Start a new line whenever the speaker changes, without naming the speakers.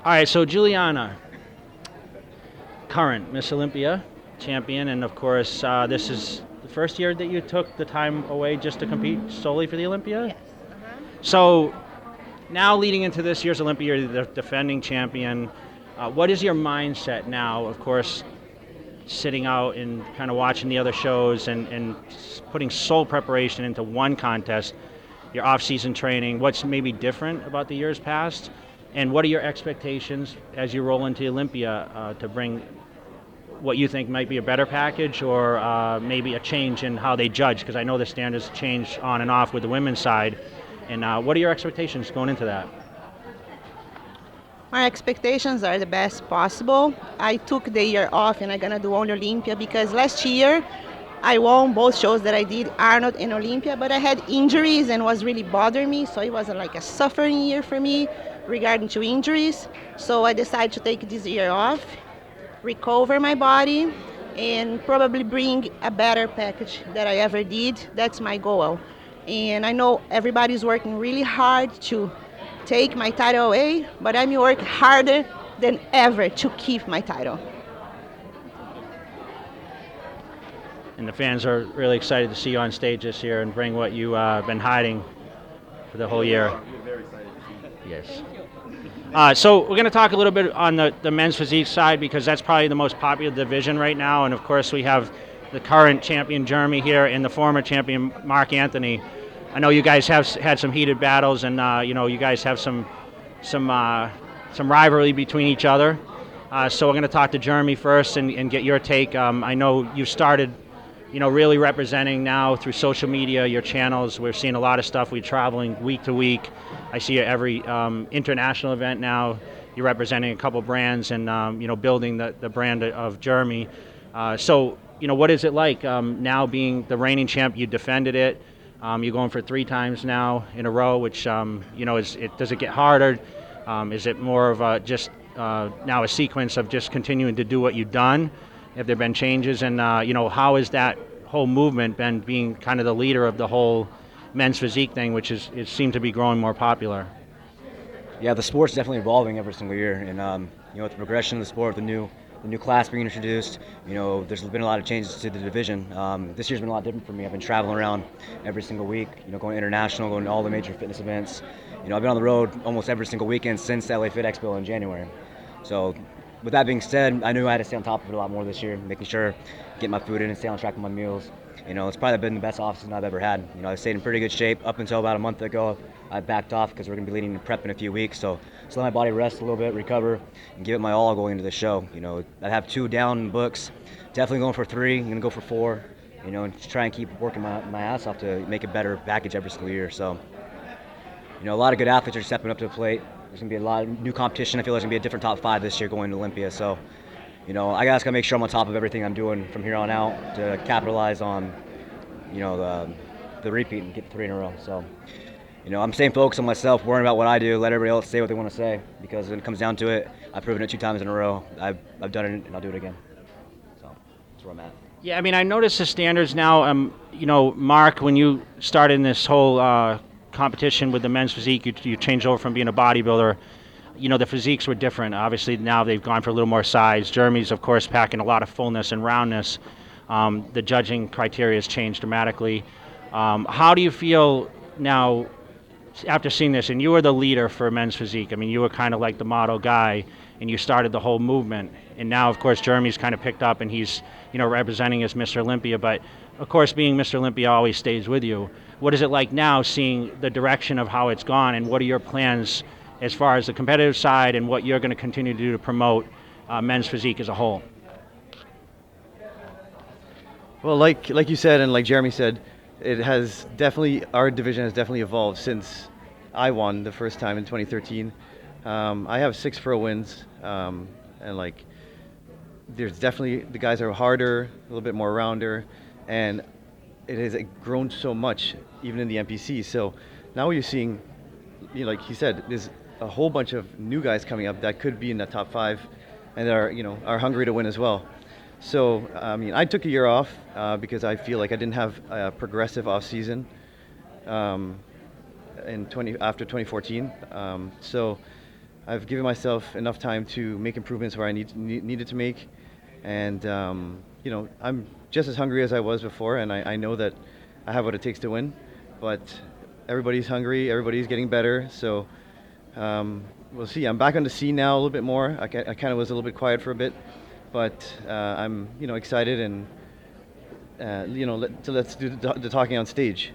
All right, so Juliana, current Miss Olympia champion, and of course, this is the first year that you took the time away just to compete solely for the Olympia?
Yes. Uh-huh.
So now leading into this year's Olympia, you're the defending champion. What is your mindset now, of course, sitting out and kind of watching the other shows and putting sole preparation into one contest, your off-season training? What's maybe different about the years past? And what are your expectations as you roll into Olympia to bring what you think might be a better package or maybe a change in how they judge? Because I know the standards change on and off with the women's side. And what are your expectations going into that?
My expectations are the best possible. I took the year off and I'm gonna do only Olympia because last year I won both shows that I did, Arnold and Olympia, but I had injuries and was really bothering me, so it was like a suffering year for me regarding to injuries. So I decided to take this year off, recover my body, and probably bring a better package that I ever did. That's my goal. And I know everybody's working really hard to take my title away, but I'm working harder than ever to keep my title.
And the fans are really excited to see you on stage this year and bring what you've been hiding for the whole year.
We're very excited to see you.
Yes. So we're going to talk a little bit on the men's physique side because that's probably the most popular division right now. And of course, we have the current champion Jeremy here and the former champion Mark Anthony. I know you guys have had some heated battles, and you guys have some rivalry between each other. So we're going to talk to Jeremy first and get your take. I know you started, really representing now through social media, your channels. We're seeing a lot of stuff. We're traveling week to week. I see you at every international event now. You're representing a couple brands and building the brand of Jeremy. So what is it like now being the reigning champ? You defended it. You're going for 3 times now in a row, which does it get harder? Is it more of just now a sequence of just continuing to do what you've done? Have there been changes? And how has that whole movement been, being kind of the leader of the whole men's physique thing, which it seemed to be growing more popular?
Yeah, the sport's definitely evolving every single year, and with the progression of the sport, the new class being introduced, there's been a lot of changes to the division. This year's been a lot different for me. I've been traveling around every single week, going international, going to all the major fitness events. I've been on the road almost every single weekend since the LA Fit Expo in January. So with that being said, I knew I had to stay on top of it a lot more this year, making sure, get my food in and stay on track with my meals. It's probably been the best off-season I've ever had. I stayed in pretty good shape up until about a month ago. I backed off because we're going to be leading to prep in a few weeks. So just let my body rest a little bit, recover, and give it my all going into the show. I have 2 down books. Definitely going for 3. I'm going to go for 4. And just try and keep working my ass off to make a better package every single year. So, a lot of good athletes are stepping up to the plate. There's going to be a lot of new competition. I feel there's going to be a different top 5 this year going to Olympia. So, I just got to make sure I'm on top of everything I'm doing from here on out to capitalize on, the repeat and get 3 in a row. So, I'm staying focused on myself, worrying about what I do, let everybody else say what they want to say, because when it comes down to it, I've proven it 2 times in a row. I've done it, and I'll do it again. So that's where I'm at.
Yeah, I mean, I noticed the standards now. Mark, when you started in this whole competition with the men's physique, you changed over from being a bodybuilder. The physiques were different. Obviously, now they've gone for a little more size. Jeremy's, of course, packing a lot of fullness and roundness. The judging criteria has changed dramatically. How do you feel now after seeing this? And you were the leader for men's physique. I mean, you were kind of like the model guy, and you started the whole movement. And now, of course, Jeremy's kind of picked up, and he's, representing as Mr. Olympia. But, of course, being Mr. Olympia always stays with you. What is it like now, seeing the direction of how it's gone, and what are your plans as far as the competitive side and what you're going to continue to do to promote men's physique as a whole?
Well, like you said, and like Jeremy said, our division has definitely evolved since I won the first time in 2013. I have 6 pro wins, and there's definitely, the guys are harder, a little bit more rounder, and it has grown so much, even in the NPC. So now you're seeing, like he said, there's a whole bunch of new guys coming up that could be in the top 5, and are hungry to win as well. So, I took a year off because I feel like I didn't have a progressive off season after 2014. I've given myself enough time to make improvements where I needed to make, and I'm just as hungry as I was before, and I know that I have what it takes to win. But everybody's hungry, everybody's getting better, so we'll see. I'm back on the scene now a little bit more. I kind of was a little bit quiet for a bit, but I'm excited, and let's do the talking on stage.